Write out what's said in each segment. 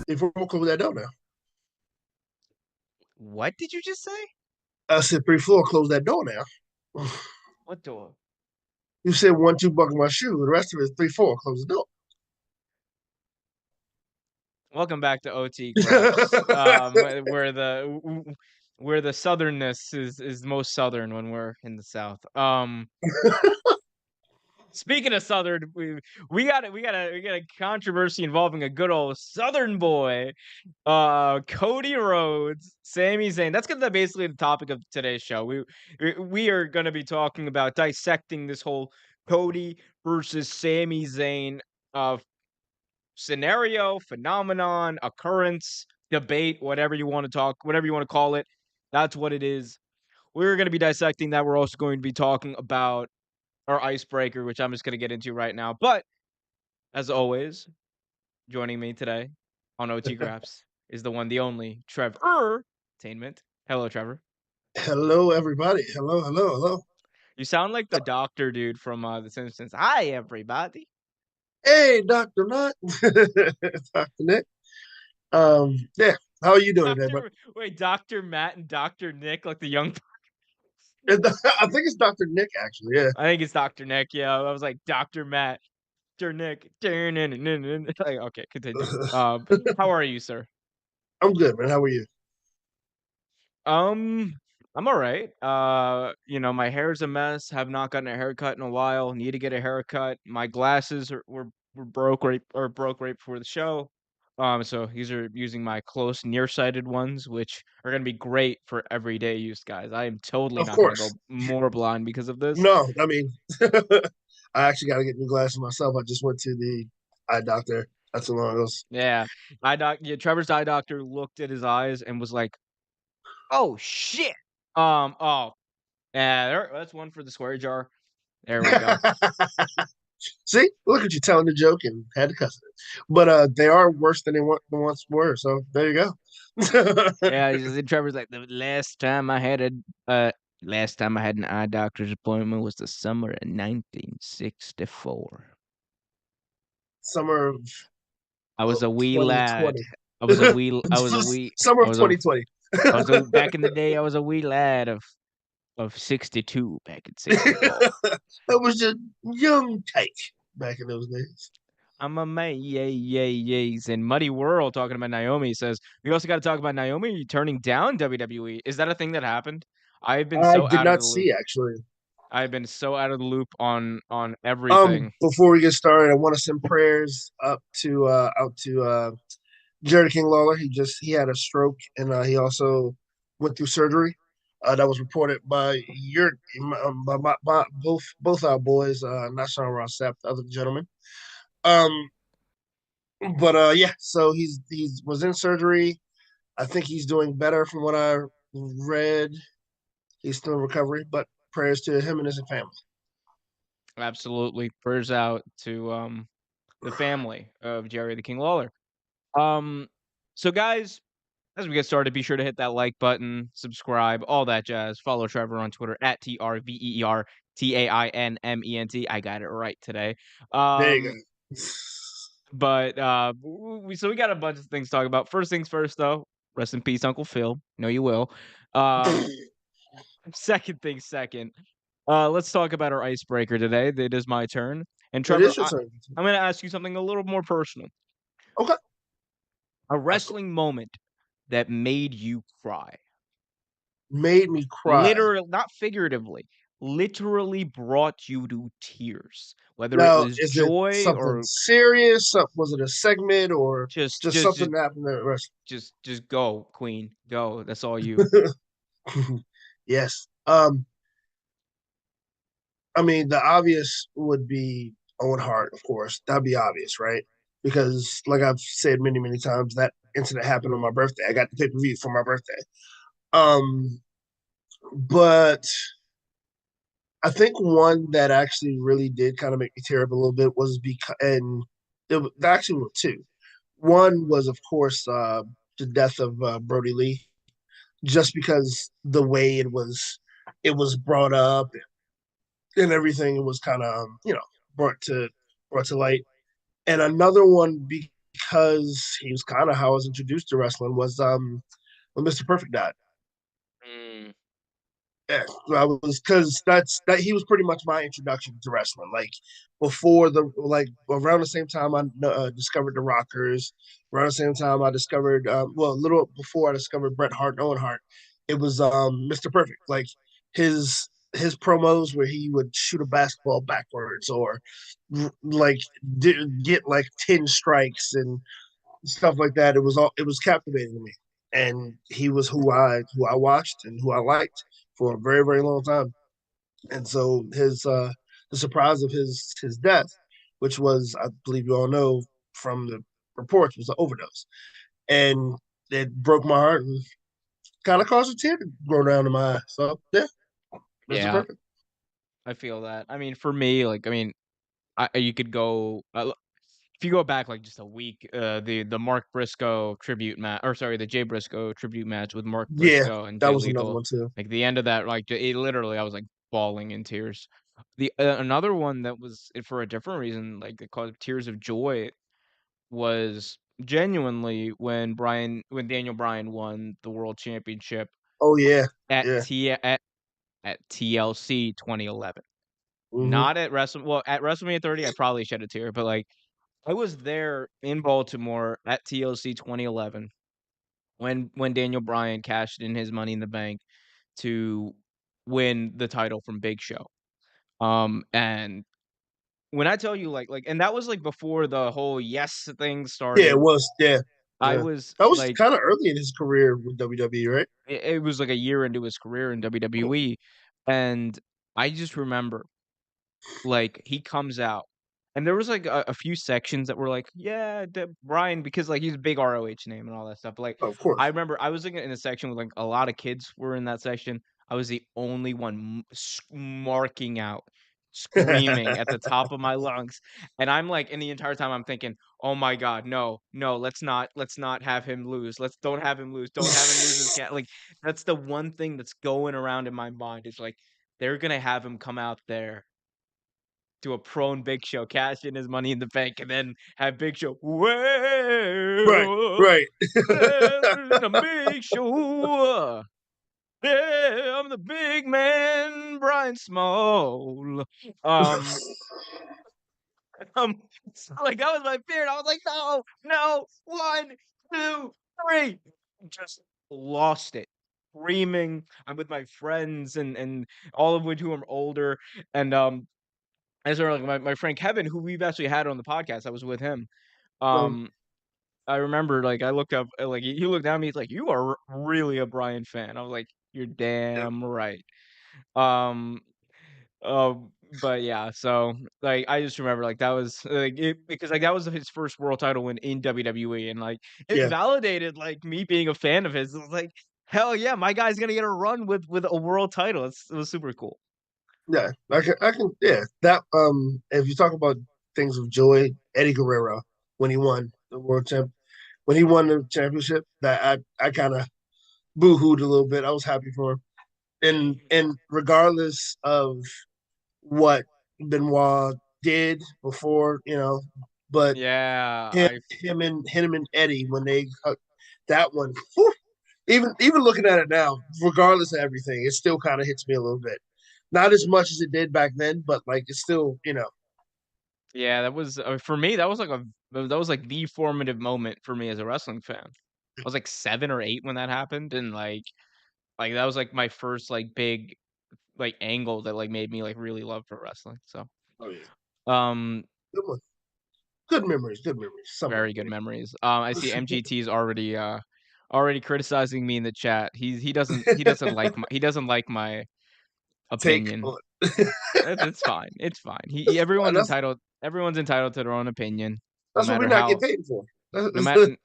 If we're close that door now. What did you just say? I said 3 floor, close that door now. What door? You said 1, 2, buckle my shoe. The rest of it is 3, 4, close the door. Welcome back to OT Graps, where the southernness is most southern when we're in the south. Speaking of southern, we got a controversy involving a good old southern boy, Cody Rhodes, Sami Zayn. That's gonna basically the topic of today's show. We are gonna be talking about dissecting this whole Cody versus Sami Zayn scenario, phenomenon, occurrence, debate, whatever you want to call it. That's what it is. We're going to be dissecting that. We're also going to be talking about our icebreaker, which I'm just going to get into right now. But as always, joining me today on OT Graps is the one, the only Trevor Tainment. Hello, Trevor. Hello, everybody. Hello, hello, hello. You sound like the doctor dude from The Simpsons. Hi, everybody. Hey, Dr. Nutt. Dr. Nick. Yeah. How are you doing today, bud? Dr. Matt and Dr. Nick, like the young. I think it's Dr. Nick, actually. Yeah. I think it's Dr. Nick. Yeah, I was like Dr. Matt, Dr. Nick. Like, okay, continue. How are you, sir? I'm good, man. How are you? Um, I'm all right. My hair's a mess. Have not gotten a haircut in a while. Need to get a haircut. My glasses were broke right before the show. So these are using my close nearsighted ones, which are gonna be great for everyday use, guys. I am totally Of not gonna course. go more blind because of this. No, I mean, I actually got to get new glasses myself. I just went to the eye doctor not too long ago. Yeah, Trevor's eye doctor looked at his eyes and was like, "Oh shit." Oh, yeah, that's one for the swear jar. There we go. See, look at you telling the joke and had to cuss it. But they are worse than they once were. So there you go. Yeah, Trevor's like the last time I had an eye doctor's appointment was the summer of 1964. Summer of I was a wee lad. 2020. I was a wee. I was a wee. Summer I of was a. 2020. Back in the day. I was a wee lad of 62 back in 64. That was just young take back in those days. I'm a man, yays. And Muddy World talking about Naomi says, we also got to talk about Naomi turning down WWE. Is that a thing that happened? I've been I so did out of not the loop. see actually. I've been so out of the loop on everything. Before we get started, I want to send prayers up to out to Jerry King Lawler. He had a stroke and he also went through surgery. That was reported by both our boys, not Sean Ross Sapp, the other gentleman. Um, but yeah, so he's was in surgery. I think he's doing better from what I read. He's still in recovery, but prayers to him and his family. Absolutely. Prayers out to the family of Jerry the King Lawler. Um, so guys, as we get started, be sure to hit that like button, subscribe, all that jazz. Follow Trevor on Twitter at TRVERTAINMENT. I got it right today. There you Um, go. but we got a bunch of things to talk about. First things first, though. Rest in peace, Uncle Phil. No, you will. Um, second things second. Let's talk about our icebreaker today. It is my turn, and It Trevor, is your turn. I'm going to ask you something a little more personal. Okay, A that's cool. wrestling moment that made you cry. Made me cry. Literally, not figuratively, literally brought you to tears, whether it Now, was is it joy something or serious? Was it a segment or just just just just something that happened at wrestling? just go, queen, go. That's all you. Yes. I mean, the obvious would be Owen Hart, of course. That'd be obvious, right? Because, like I've said many, many times, that incident happened on my birthday. I got the pay per view for my birthday. Um, but I think one that actually really did kind of make me tear up a little bit was because, and there actually were two. One was, of course, the death of Brody Lee, just because the way it was brought up and everything, it was kind of brought to brought to light. And another one because he was kind of how I was introduced to wrestling was when Mr. Perfect died. Mm, Yeah, I was because that he was pretty much my introduction to wrestling. Like before the like around the same time I discovered the Rockers. Around the same time I discovered well a little before I discovered Bret Hart and Owen Hart. It was Mr. Perfect. Like his promos where he would shoot a basketball backwards or like get like 10 strikes and stuff like that. It was captivating to me, and he was who I watched and who I liked for a very very long time. And so his the surprise of his death, which was I believe you all know from the reports, was an overdose, and it broke my heart and kind of caused a tear to roll down in my eye. So yeah, Mr. yeah, Perfect. I feel that. I mean, for me, like, I mean, you could go if you go back like just a week, the Mark Briscoe tribute match, or sorry, the Jay Briscoe tribute match with Mark Yeah, Briscoe and that Jay was another Lethal, one too. like the end of that, like it literally, I was like bawling in tears. The another one that was for a different reason, like it caused tears of joy, was genuinely when Daniel Bryan won the world championship Oh yeah, at yeah. T at TLC 2011. Hmm. Not at at WrestleMania 30, I probably shed a tear, but like I was there in Baltimore at TLC 2011 when Daniel Bryan cashed in his Money in the Bank to win the title from Big Show. And when I tell you and that was like before the whole yes thing Yeah, it started. was. Yeah, I yeah. was That was like kind of early in his career with WWE, right? it was like a year into his career in WWE, and I just remember like, he comes out, and there was, like, a few sections that were like, "Yeah, the Brian," because, like, he's a big ROH name and all that stuff, but, like, Of I course. remember I was, like, in a section with, like, a lot of kids were in that section. I was the only one marking out, screaming at the top of my lungs, and I'm, like and the entire time I'm thinking, "Oh my god, no, no, let's not have him lose. Let's don't have him lose. Don't have him lose his cat." Like, that's the one thing that's going around in my mind is, like, they're gonna have him come out there to a prone Big Show, cash in his Money in the Bank, and then have Big Show, Right, "Well, right. there's a Big Show. Yeah, I'm the big man, Brian Small." Um, um, so, like, that was my fear, and I was like, "No, no, 1, 2, 3." Just lost it. Screaming. I'm with my friends and all of which who are older, and, as for, like, my friend Kevin, who we've actually had on the podcast, I was with him. Um, Um, I remember, like, I looked up, like, he looked at me, he's like, "You are really a Bryan fan." I was like, You're Yep. damn right. Um, but yeah, so, like, I just remember, like, that was, like, it because, like, that was his first world title win in WWE, and, like, it Yeah, validated, like, me being a fan of his. It was like, "Hell yeah, my guy's gonna get a run with a world title." It was super cool. yeah. Yeah. That if you talk about things of joy, Eddie Guerrero when he won the world champ, when he won the championship, that I kind of boo-hooed a little bit. I was happy for him, and regardless of what Benoit did before, but Yeah, him, I him and Eddie when they that one, whew, even looking at it now, regardless of everything, it still kind of hits me a little bit. Not as much as it did back then, but like it's still, yeah, that was, for me, that was, like, the formative moment for me as a wrestling fan. I was, like, 7 or 8 when that happened, and, like, that was, like, my first, like, big, like, angle that, like, made me, like, really love pro wrestling, so, oh yeah, um, good one, good memories. Some of very them, good memories. I see MGT's already criticizing me in the chat. He doesn't like my take opinion. on. It's fine, it's fine. That's fine. Everyone's entitled to their own opinion, no That's what we matter not how get paid for. no matter.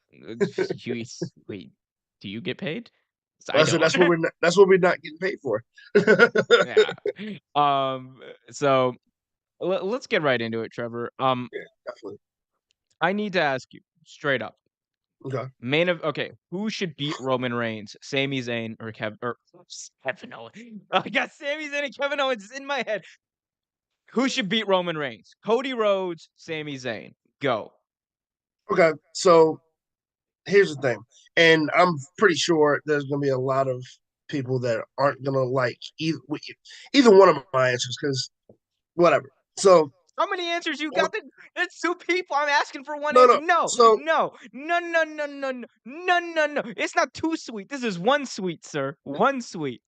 You wait, do you get paid? 'Cause I I said don't. that's what we're not getting paid for. Yeah. So let's get right into it, Trevor. Yeah, definitely. I need to ask you straight up. Okay. Okay, who should beat Roman Reigns? Sami Zayn or Kevin Owens? I got Sami Zayn and Kevin Owens in my head. Who should beat Roman Reigns? Cody Rhodes, Sami Zayn. Go. Okay. So here's the thing, and I'm pretty sure there's gonna be a lot of people that aren't gonna like either one of my answers because whatever. So How many answers you got? That's two people. I'm asking for one no, answer. no. No, So no, no, no, no, no, no, no, no, no. It's not too sweet. This is one sweet, sir. One sweet.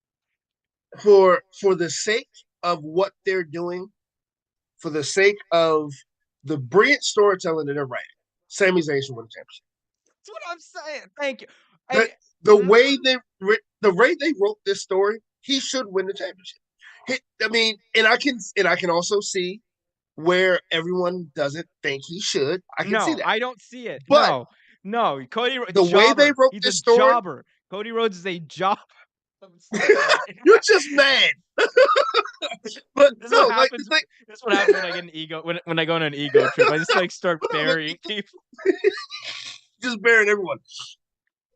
for the sake of what they're doing, for the sake of the brilliant storytelling that they're writing, Sami Zayn should win the championship. That's what I'm saying. Thank you. That And the way they wrote this story, he should win the championship. I mean, and I can also see where everyone doesn't think he should. I can see no, that. I don't see it. But No, no. the way they Jobber. wrote He's a this story, jobber. Cody Rhodes is a job. I'm so mad. you're just mad. But This is what no, like the happens. thing, This is what happens when I get an ego when I go on an ego trip. I just like start like, burying people. just bearing everyone.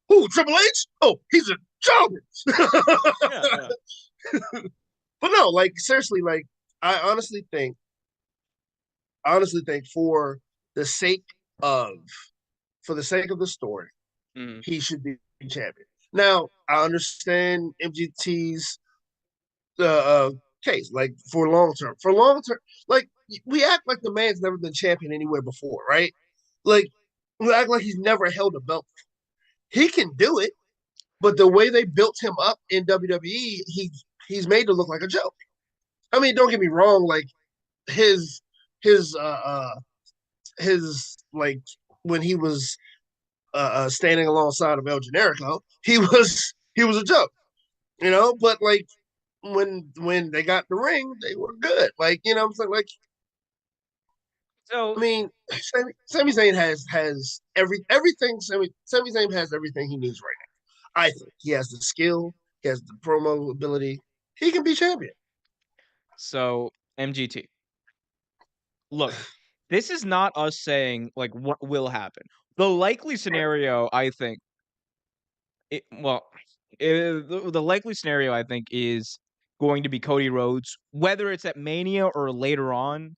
Who, Triple H? Oh, he's a jobber. Yeah, yeah. But no, like seriously, like I honestly think the sake of for the sake of the story, Mhm. he should be champion. Now, I understand MGT's uh, case, like for long term, like we act like the man's never been champion anywhere before, right? Like we act like he's never held a belt. He can do it, but the way they built him up in WWE, he's made to look like a joke. I mean, don't get me wrong, like his his his like when he was standing alongside of El Generico, he was a joke, But like when they got in the ring, they were good. Like I'm saying, like I So mean, Sami Zayn has everything. Sami Zayn has everything he needs right now. I think he has the skill, he has the promo ability. He can be champion. so MGT. Look, this is not us saying like what will happen. The likely Right, scenario, I think, the likely scenario I think is going to be Cody Rhodes, whether it's at Mania or later on,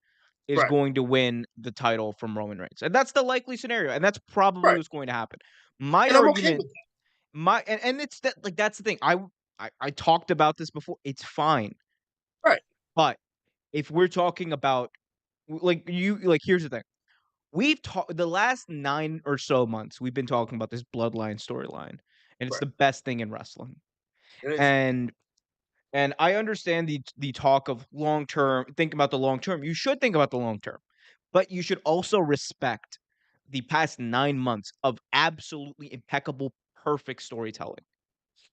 is right, going to win the title from Roman Reigns. And that's the likely scenario, and that's probably right. what's going to happen. My And I'm okay argument, with that. and it's that like that's the thing. I talked about this before. It's fine. Right, But if we're talking about here's the thing. We've talked the last 9 or so months, we've been talking about this bloodline storyline, and it's right. the best thing in wrestling. It is. And I understand the talk of long term, think about the long term. You should think about the long term, but you should also respect the past 9 months of absolutely impeccable, perfect storytelling.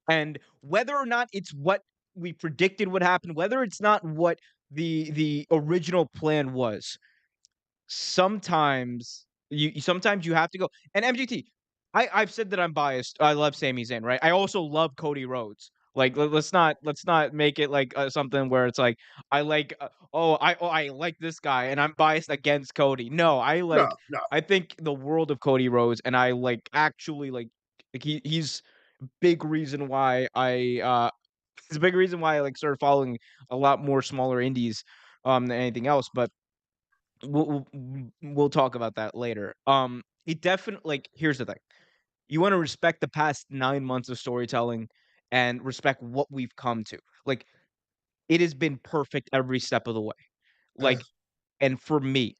And whether or not it's what we predicted would happen, whether it's not what the original plan was, sometimes you have to go. And MGT, I've said that I'm biased. I love Sami Zayn, right? I also love Cody Rhodes. Like let's not make it like something where it's like I like I like this guy and I'm biased against Cody. No, No, no. I think the world of Cody Rhodes and I like actually like he's big reason why it's a big reason why I like started following a lot more smaller indies than anything else. But we'll talk about that later. It definitely like here's the thing. You want to respect the past 9 months of storytelling and respect what we've come to. Like it has been perfect every step of the way. Uh, Like and for me,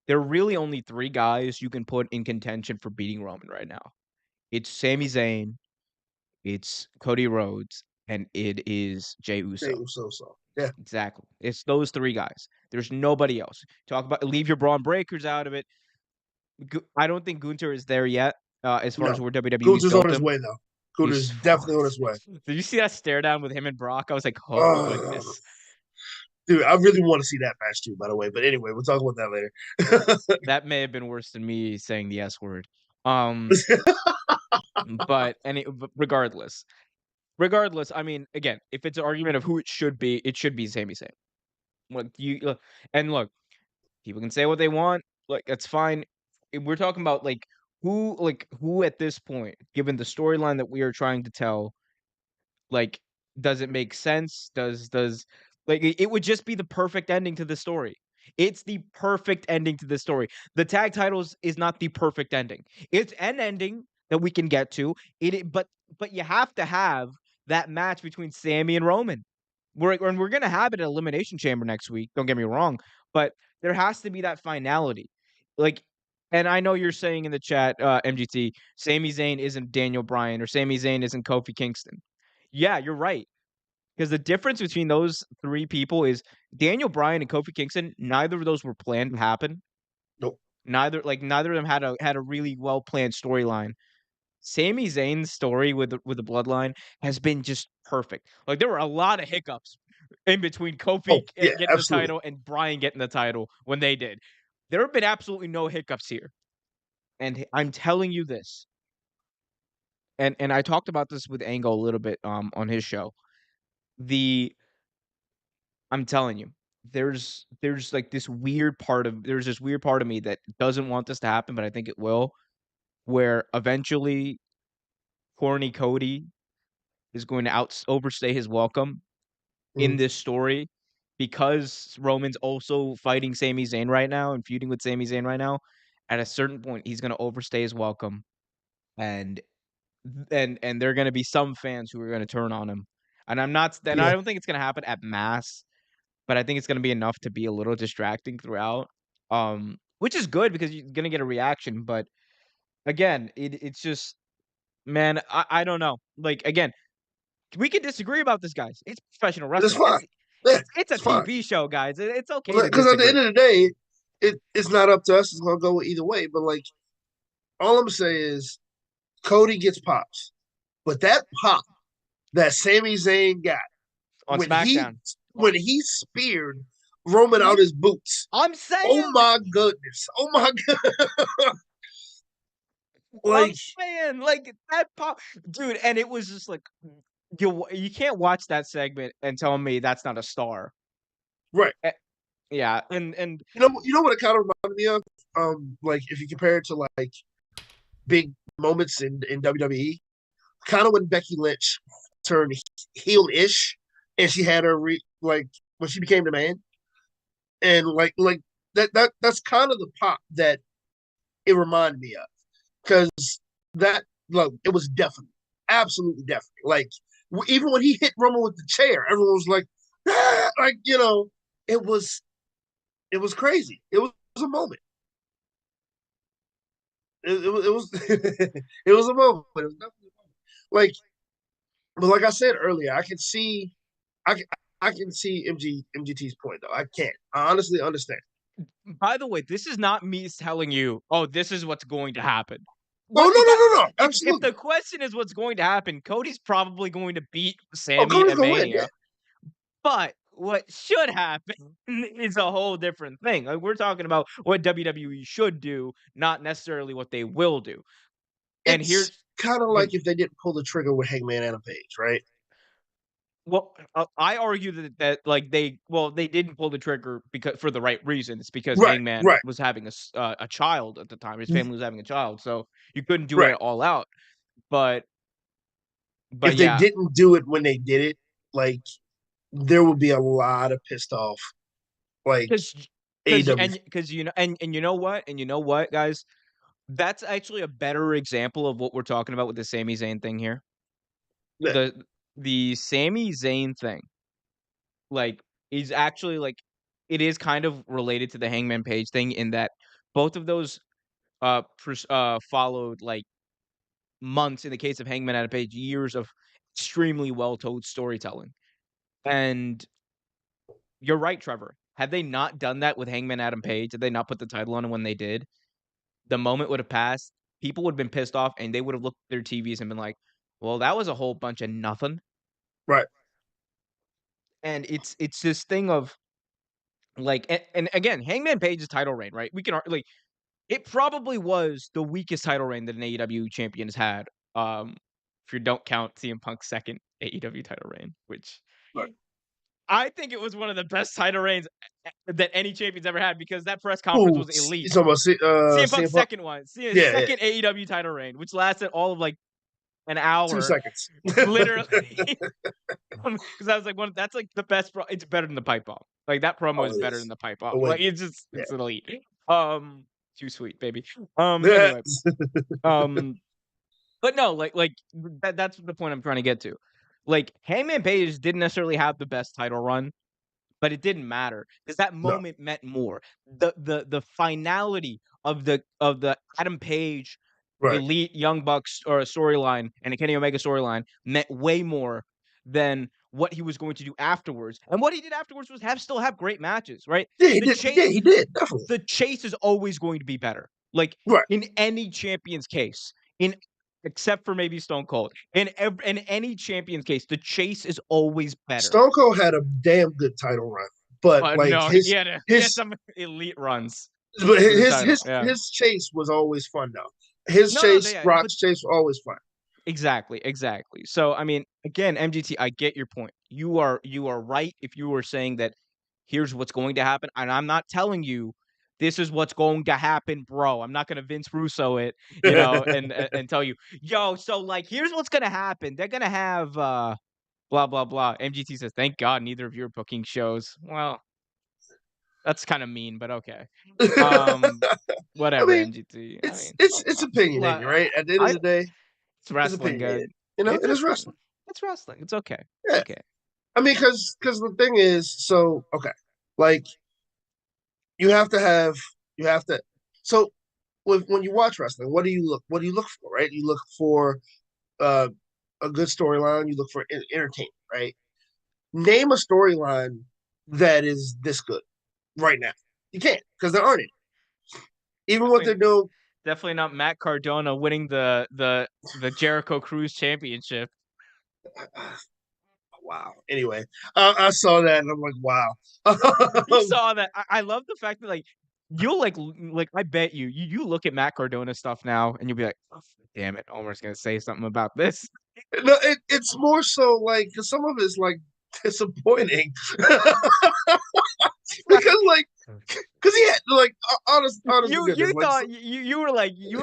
there are really only 3 guys you can put in contention for beating Roman right now. It's Sami Zayn, it's Cody Rhodes, and it is Jey they Uso. were so. Yeah, Exactly. It's those 3 guys. There's nobody else. Talk about leave your Braun Breakers out of it. I don't think Gunter is there yet, as far as no. where WWE's Gunther's on built his him. way though. He's Gunther's definitely on his way. Did you see that stare down with him and Brock? I was like, "Oh Oh, goodness." dude, I really want to see that match too. By the way, but anyway, we'll talk about that later. That may have been worse than me saying the S word. Um, but regardless, I mean, again, if it's an argument of who it should be Sami Zayn. Like and look, people can say what they want. Like that's fine. We're talking about who at this point, given the storyline that we are trying to tell, like, does it make sense? Does like it would just be the perfect ending to the story. It's the perfect ending to the story. The tag titles is not the perfect ending. It's an ending that we can get to. But you have to have that match between Sammy and Roman. We're gonna have it at Elimination Chamber next week. Don't get me wrong, but there has to be that finality. Like, and I know you're saying in the chat, MGT, Sami Zayn isn't Daniel Bryan or Sami Zayn isn't Kofi Kingston. Yeah, you're right. Because the difference between those 3 people is Daniel Bryan and Kofi Kingston, neither of those were planned to happen. Nope. Neither of them had a really well planned storyline. Sami Zayn's story with the bloodline has been just perfect. Like there were a lot of hiccups in between Oh Kofi yeah, getting the absolutely. title and Bryan getting the title when they did. There have been absolutely no hiccups here. And I'm telling you this. And I talked about this with Angle a little bit on his show. The I'm telling you, there's this weird part of me that doesn't want this to happen, but I think it will, where eventually corny Cody is going to overstay his welcome in Mm, this story because Roman's also fighting Sami Zayn right now and feuding with Sami Zayn right now. At a certain point, he's going to overstay his welcome, and and there are going to be some fans who are going to turn on him. And I yeah, don't think it's going to happen at mass, but I think it's gonna be enough to be a little distracting throughout, which is good because you're gonna get a reaction, but again, it's just man, I don't know. Like, again, we can disagree about this, guys. It's professional it's wrestling. fine. Yeah, It's a it's fine. TV show, guys. It's okay to Because at the disagree. end of the day, it's not up to us. It's gonna go either way. But like, all I'm saying is Cody gets pops, but that pop that Sami Zayn got On when he SmackDown. when he speared Roman out Yeah, his boots. I'm Oh saying, my goodness! Oh my god! I'm Like saying, like, that pop dude, and it was just like, you can't watch that segment and tell me that's not a star. right. Eh, yeah, and You know what it kind of reminded me of? Like if you compare it to like big moments in WWE, kind of when Becky Lynch turned heel-ish, and she had her like when she became the man, and like that's kind of the pop that it reminded me of because that look it was definitely absolutely definitely like even when he hit Roman with the chair, everyone was like, ah! Like it was it was crazy. It was a moment. It was it was a moment. It was definitely a moment. Like, but like I said earlier, I can, I can see MGT's point though. I can't. I honestly understand. by the way, this is not me telling you, "Oh, this is what's going to happen." Oh what no, if no, that no, no, if absolutely. the question is what's going to happen, Cody's probably going to beat Oh, Sammy Cody's at gonna win. Yeah, Mania. But what should happen is a whole different thing. Like we're talking about what WWE should do, not necessarily what they will do. And it's here's kind of here like if they didn't pull the trigger with Hangman and a Page, right? well, I argue that like they didn't pull the trigger because for the right reasons because Right, Hangman right, was having a child at the time. His family was having a child, so you couldn't do it right. all out. But If they yeah, didn't do it when they did it, like there would be a lot of pissed off, like because AEW. because and you know what guys, that's actually a better example of what we're talking about with the Sami Zayn thing here. Yeah, The the Sami Zayn thing, like, is actually, like it is kind of related to the Hangman Page thing in that both of those, followed, like, months, in the case of Hangman Adam Page, years of extremely well-told storytelling. And you're right, Trevor. Had they not done that with Hangman Adam Page, had they not put the title on him when they did, the moment would have passed, people would have been pissed off, and they would have looked at their TVs and been like, "Well, that was a whole bunch of nothing." right. And it's this thing of, like and again, Hangman Page's title reign, right? We can like, it probably was the weakest title reign that an AEW champion has had, if you don't count CM Punk's second AEW title reign, which Right. I think it was one of the best title reigns that any champion's ever had because that press conference Ooh, was elite. you talking about CM Punk's CM Punk? second one, Yeah, yeah. second AEW title reign, which lasted all of like an 2 hour, seconds. literally. Because I was like, that's like the best. It's better than the pipe bomb. Like that promo Oh, is it better than is. the pipe bomb. Oh Like wait, yeah. it's elite. Um, too sweet, baby. Yeah. Anyway, um, but no, that's the point I'm trying to get to. Like Hangman Page didn't necessarily have the best title run, but it didn't matter because that No, moment meant more. The finality of the Adam Page right. elite Young Bucks or a storyline and a Kenny Omega storyline meant way more than what he was going to do afterwards. And what he did afterwards was still have great matches, right? Yeah, he The did. chase Yeah, he did definitely. the chase is always going to be better. Like Right. in any champion's case, in except for maybe Stone Cold, in any champion's case, the chase is always better. Stone Cold had a damn good title run, but like No, he had his some elite runs but for the title. Yeah. his chase was always fun though. His No, chase, yeah, but Brock's chase, was always fun. exactly, exactly. So, I mean, again, MGT, I get your point. You are right if you were saying that here's what's going to happen, and I'm not telling you this is what's going to happen, bro. I'm not gonna Vince Russo it, and tell you, yo, so like here's what's gonna happen. They're gonna have blah blah blah. MGT says, thank God neither of you are booking shows. Well, that's kind of mean, but okay. Um, I whatever, mean, MGT. I mean, it's opinionating, uh, right? At the end of I the day, it's it's wrestling, opinionated. good. You know, It's it is wrestling. wrestling. It's wrestling. It's okay. It's Yeah. okay. I mean, because the thing is, so okay, like you have to have you have to. So when you watch wrestling, what do you look for, right? You look for uh, a good storyline. You look for entertainment, right? Name a storyline that is this good right now. You can't because there aren't any. Even what they're Definitely, doing. definitely not Matt Cardona winning the Jericho Cruise Championship. Wow. Anyway, I saw that and I'm like, wow. You saw that. I love the fact that like you'll like I bet you look at Matt Cardona stuff now and you'll be like, oh, damn it, Omar's gonna say something about this. No, it's more so like 'cause some of it's like disappointing because like because he had like honest to goodness You like thought you were like you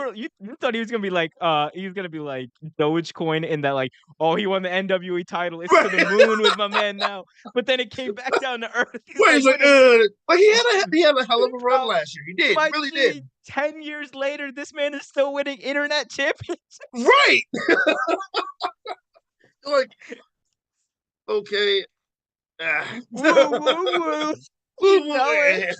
thought he was gonna be like he was gonna be like Dogecoin in that like, oh, he won the NWE title, it's to the moon with my man now, but then it came back down to earth. He's where like, he's like wait a like he had a hell of a run bro, last year. He did, he my really did. G, 10 years later this man is still winning internet championships. Right, like okay, Woo woo woo. You know it.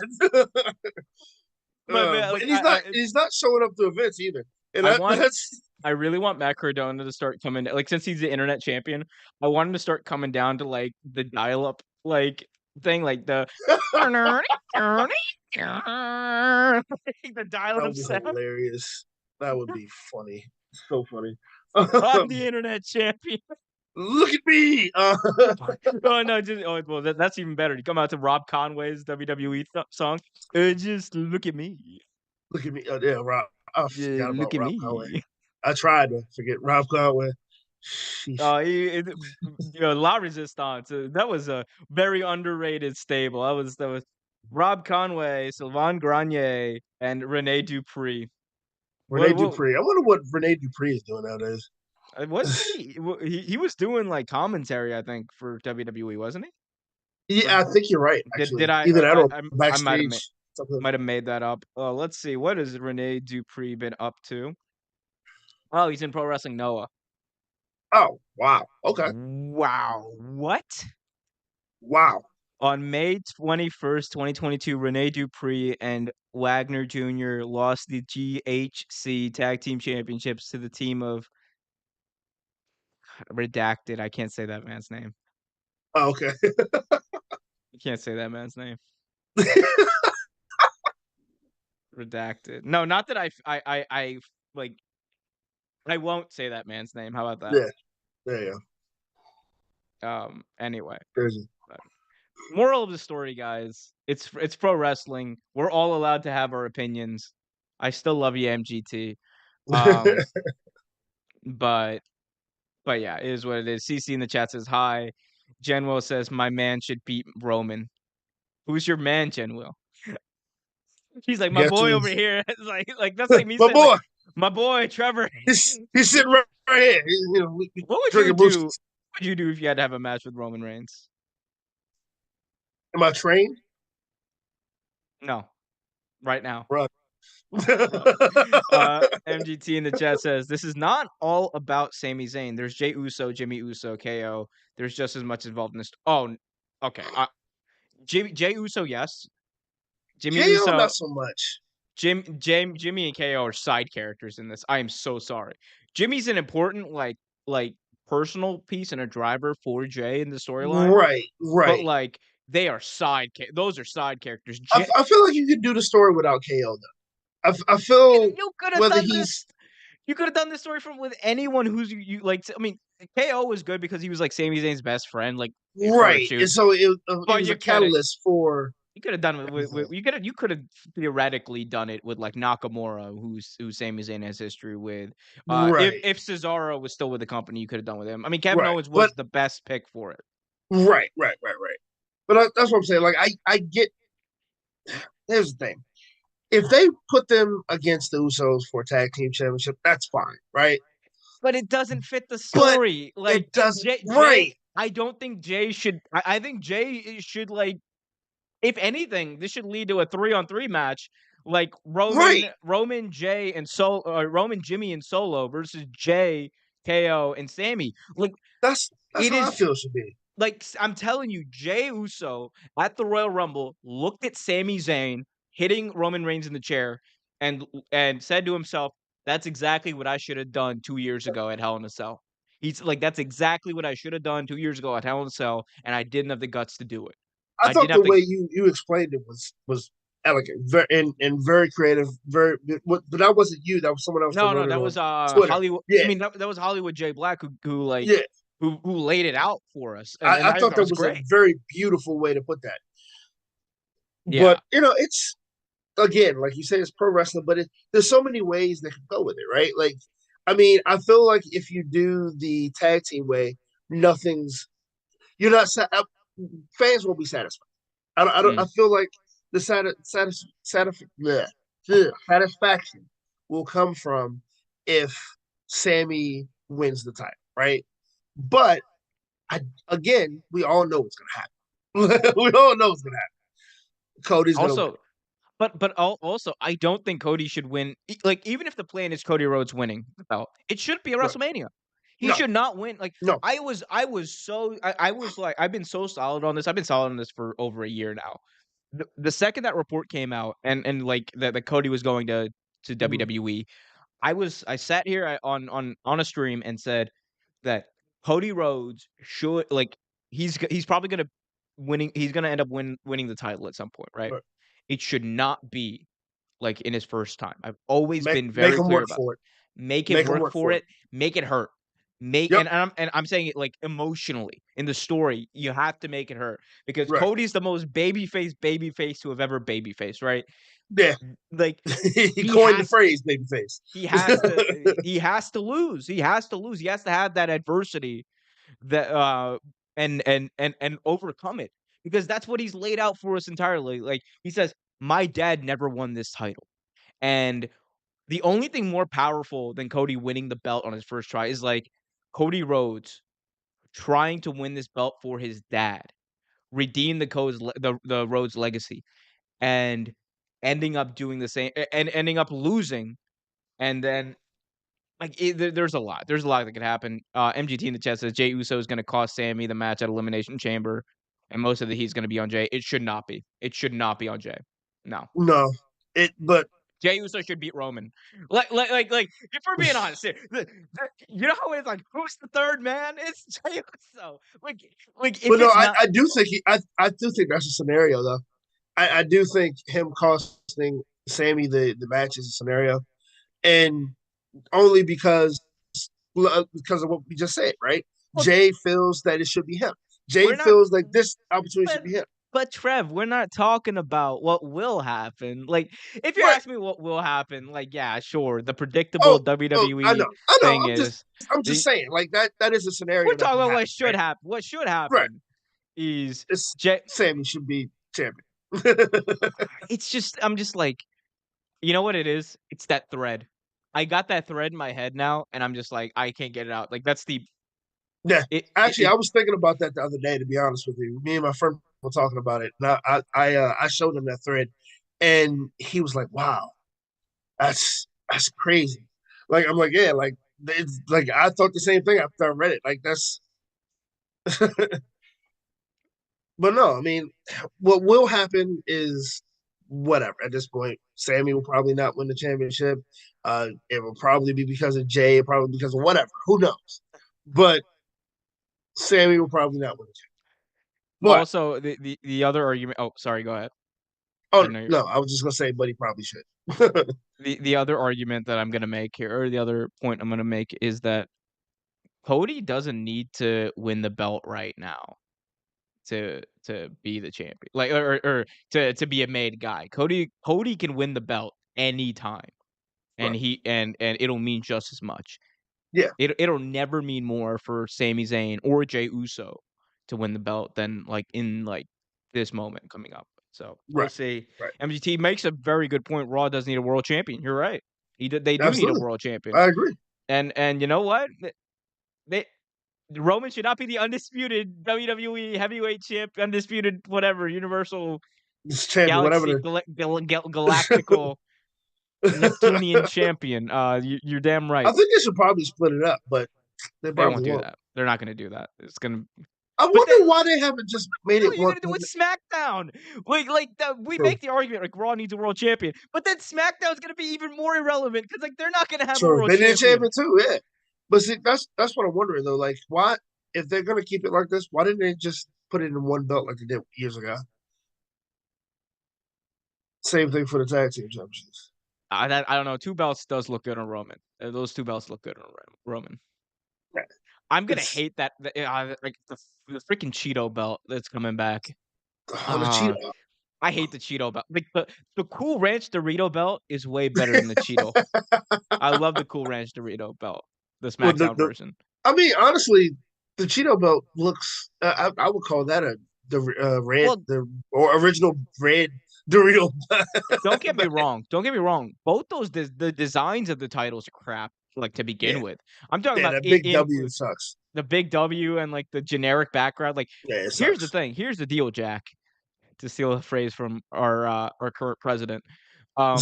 My man, but like he's not showing up to events either, and I want that's I really want Matt Cardona to start coming like since he's the internet champion, I want him to start coming down to like the dial up like thing, like the the dial that up would be sound. hilarious. That would be funny. So funny. I'm the internet champion. Look at me. Oh no, just oh well, that's even better. You come out to Rob Conway's WWE song. Just look at me. Look at me. Oh, yeah, Rob. I forgot Look about at Rob Conway. me. I tried to forget Rob Conway. Sheesh. La Resistance. That was a very underrated stable. That was Rob Conway, Sylvain Grenier, and Rene Dupree. Rene What Dupree. I wonder what Rene Dupree is doing nowadays. wasn't he? He was doing like commentary, I think, for WWE, wasn't he? Or Yeah, I think you're right. did Actually, I? either that or I might have made backstage something. that up. Let's see. What has Rene Dupree been up to? Oh, he's in Pro Wrestling Noah. Oh wow. Okay. Wow. What? Wow. On May 21st, 2022, Rene Dupree and Wagner Jr. lost the GHC Tag Team Championships to the team of redacted. I can't say that man's name. Oh, okay. I can't say that man's name. Redacted. No, not that like I won't say that man's name. How about Yeah. There you that? Anyway. go. Crazy. Moral of the story, guys, it's pro wrestling. We're all allowed to have our opinions. I still love you, MGT. Um, but yeah, it is what it is. CC in the chat says hi. Genwell says my man should beat Roman. Who's your man, Genwell? He's like my Guess boy over who's here. It's like that's like me my saying like boy? my boy Trevor. He's sitting right here. You know, What would you drinking do? brewskis. What would you do if you had to have a match with Roman Reigns? Am I trained? No, right now. Run. No. MGT in the chat says this is not all about Sami Zayn. There's Jey Uso, Jimmy Uso, KO. There's just as much involved in this. Oh, okay. Jey Uso, yes. Jimmy KO, Uso, not so much. Jimmy and KO are side characters in this. I am so sorry. Jimmy's an important like personal piece and a driver for Jay in the storyline, Right, but right. like they are those are side characters. I feel like you could do the story without KO though. I feel You could have whether done this. he's You could have done this story from with anyone who's you like. I mean, KO was good because he was like Sami Zayn's best friend, like for a right, and shoot. so it But was a catalyst for you could have done it with everything. you could have theoretically done it with like Nakamura, who Sami Zayn has history with. Right, If Cesaro was still with the company, you could have done with him. I mean, Kevin right, Owens but was the best pick for it. right. But that's what I'm saying. Like I get. Here's the thing: if they put them against the Usos for tag team championship, that's fine, right? But it doesn't fit the But story. Like it doesn't. Jay, Right, I don't think Jay should. I think Jay should like. If anything, this should lead to a 3-on-3 match, like right. Roman, Jimmy, and Solo versus Jay, KO, and Sammy. Like That's it how I is feel it should be. like I'm telling you, Jay Uso at the Royal Rumble looked at Sami Zayn hitting Roman Reigns in the chair and said to himself, "That's exactly what I should have done 2 years ago at Hell in a Cell." He's like, "That's exactly what I should have done 2 years ago at Hell in a Cell, and I didn't have the guts to do it. I I thought didn't the have the." way you explained it was elegant, very and very creative. Very, but that wasn't you. That was someone else that No, wrote it that on was Twitter. Hollywood. I Yeah, mean, that was Hollywood Jay Black who like yeah. who laid it out for us, and I thought that that was was a great. very beautiful way to put that. Yeah. But it's again, like you say, it's pro wrestling, but there's so many ways they could go with it, right? Like, I mean, I feel like if you do the tag team way, nothing's you're not fans won't be satisfied. I Mm. feel like the satisfaction will come from if Sammy wins the title, right? But I again, we all know what's gonna happen. We all know what's gonna happen. Cody's gonna win. Also, also, I don't think Cody should win. Like, even if the plan is Cody Rhodes winning the belt, it should be a Right. WrestleMania. He No, should not win. Like, no. I was like, I've been so solid on this. I've been solid on this for over a year now. The second that report came out, and like that Cody was going to Mhm. WWE, I sat here on a stream and said that Cody Rhodes should like he's probably gonna winning. He's gonna end up winning the title at some point, right? Right. It should not be like, in his first time. I've always Make been make very him clear work about for it. make him Make him work work for for it. it, make it hurt. Make Yep. and I'm saying it, like, emotionally. In the story, you have to make it hurt because Right. Cody's the most babyface to have ever babyface, right? Yeah. Like, He he coined the has phrase "babyface." he has to lose. He has to lose. He has to have that adversity that, and overcome it because that's what he's laid out for us entirely. Like, he says, "My dad never won this title." And the only thing more powerful than Cody winning the belt on his first try is, like, Cody Rhodes trying to win this belt for his dad, redeem the Rhodes legacy, and ending up doing the same and ending up losing, and then, like, there's a lot that could happen. MGT in the chat says Jey Uso is gonna cost Sammy the match at Elimination Chamber, and most of the heat's gonna be on Jey. It should not be. It should not be on Jey. No. No, but Jey Uso should beat Roman. If we're being honest here, you know how it's like, who's the third man? It's Jey Uso. If no, it's not, I do think I do think that's a scenario though. I do think him costing Sammy the match is a scenario, and only because of what we just said, right? well, Jay feels that it should be him. Jay we're not. feels like this opportunity should But be him. but Trev, we're not talking about what will happen. Like, if you're Right. asking me what will happen, like, yeah, sure. The predictable Oh, WWE I know. thing is I'm just the saying, like that is a we're scenario that talking can about happen, what should right? happen. What should Right. happen is It's Jey. Sammy should be champion. It's just I'm just like, you know what it is? It's that thread. I got that thread in my head now, and I'm just like, I can't get it out. Like, that's the Yeah. Actually, it I was thinking about that the other day. To be honest with you, me and my friend were talking about it, and I showed him that thread, and he was like, "Wow, that's crazy." Like I'm like, yeah, like it's like I thought the same thing after I read it. Like that's, but no, I mean, what will happen is whatever at this point. Sammy will probably not win the championship. It will probably be because of Jay, probably because of whatever. Who knows? But Sammy will probably not win the championship. But also the other argument. Oh, sorry, go ahead. I oh know you're no, I was just gonna say, but he probably should. the other argument that I'm gonna make here, or the other point I'm gonna make is that Cody doesn't need to win the belt right now to be the champion, like or to be a made guy. Cody can win the belt anytime, and Right. and it'll mean just as much. Yeah. It'll never mean more for Sami Zayn or Jey Uso to win the belt than like in like this moment coming up. So we'll Right. see. Right. MGT makes a very good point. Raw does need a world champion. You're right. They do need a Absolutely. world champion. I agree. And you know what? They Roman should not be the undisputed WWE heavyweight champ, undisputed whatever, universal This champion, whatever galaxy the galactical Neptunian champion. You're damn I right. think they should probably split it up, but they They won't probably do won't. that. They're not gonna do that. It's gonna I but then wonder why they haven't just made what it are you one. gonna do with SmackDown? We True, make the argument like Raw needs a world champion, but then SmackDown's gonna be even more irrelevant because like they're not gonna have a true. world They need a champion. champion too, yeah. But see, that's what I'm wondering though. Like, why if they're gonna keep it like this, why didn't they just put it in one belt like they did years ago? Same thing for the tag team championships. I don't know. Two belts does look good on Roman. Those two belts look good on Roman. Yeah, I'm gonna it's hate that like the freaking Cheeto belt that's coming back. on the cheat. Uh I hate the Cheeto belt. Like the Cool Ranch Dorito belt is way better than the Cheeto. I love the Cool Ranch Dorito belt, the Well, SmackDown version. I mean, honestly, the Cheeto belt looks. I would call that Well, the or original red Dorito. don't get me wrong. Don't get me wrong. Both those the designs of the titles are crap. Like to begin Yeah, with, I'm talking yeah, about that big in W sucks. the big W and like the generic background. Like, Yeah, it here's the sucks. thing. Here's the deal, Jack. To steal a phrase from our current president. Um,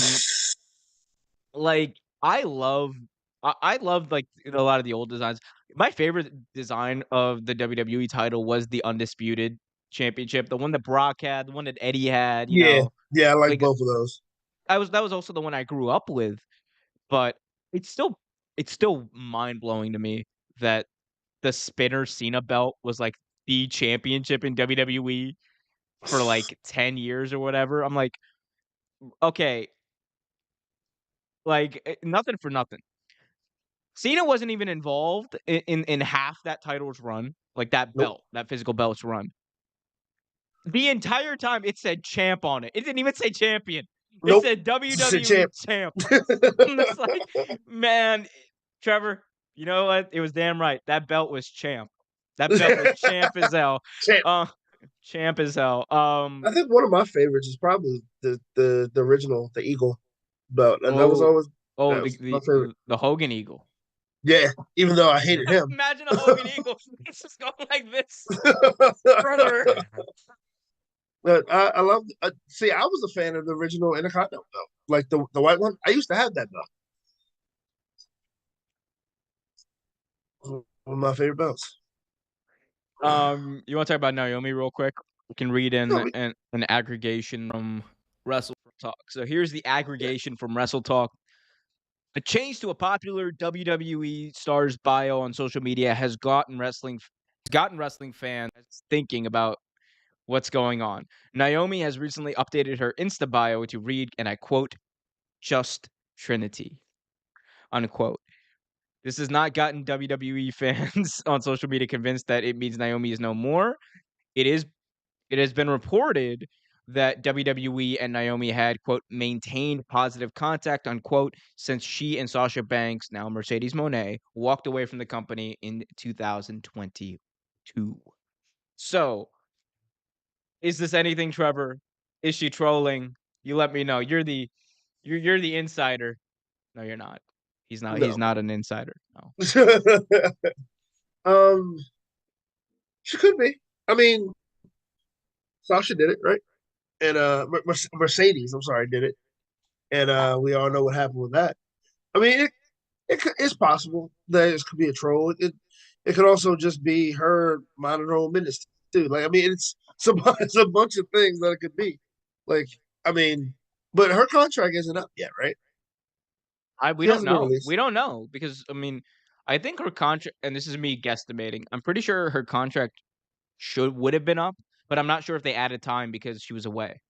like I love like a lot of the old designs. My favorite design of the WWE title was the undisputed championship, the one that Brock had, the one that Eddie had. Yeah, yeah, I like Like both of those. that was also the one I grew up with. But it's still it's still mind blowing to me that the Spinner Cena belt was like the championship in WWE for like 10 years or whatever. I'm like, okay, Like, nothing for nothing. Cena wasn't even involved in half that title's run, like that Nope. belt, that physical belt's run. The entire time it said champ on it. It didn't even say champion. It Nope. said Just a WWE champ. champ. And it's like, man, Trevor, you know what? It was damn right. That belt was champ. That belt was champ as hell. Champ. Uh, champ as hell. I think one of my favorites is probably the original, the Eagle belt, and that was Oh, always oh, that the was my the favorite. the Hogan Eagle. Yeah, even though I hated him. Imagine a Hogan Eagle. It's just going like this, brother. But I love. See, I was a fan of the original Intercontinental belt, like the white one. I used to have that belt. One of my favorite belts. You want to talk about Naomi real quick? We can read No, an aggregation from Wrestle Talk. So here's the aggregation from Wrestle Talk. A change to a popular WWE star's bio on social media has gotten wrestling fans thinking about what's going on. Naomi has recently updated her Insta bio to read, and I quote, "Just Trinity," unquote. This has not gotten WWE fans on social media convinced that it means Naomi is no more. It is It has been reported that WWE and Naomi had, quote, maintained positive contact, unquote, since she and Sasha Banks, now Mercedes Moné, walked away from the company in 2022. So, is this anything, Trevor? Is she trolling? You let me know. You're the insider. No, you're not. He's no. not an insider. No. um, she could be. I mean, Sasha did it right, and Mercedes, I'm sorry, did it, and we all know what happened with that. I mean, it's possible that it could be a troll. It could also just be her minding her own business too. Like I mean, it's a bunch of things that it could be. Like I mean, but her contract isn't up yet, right? We It don't hasn't been know. released. We don't know because I mean, I think her contract, and this is me guesstimating. I'm pretty sure her contract would have been up, but I'm not sure if they added time because she was away.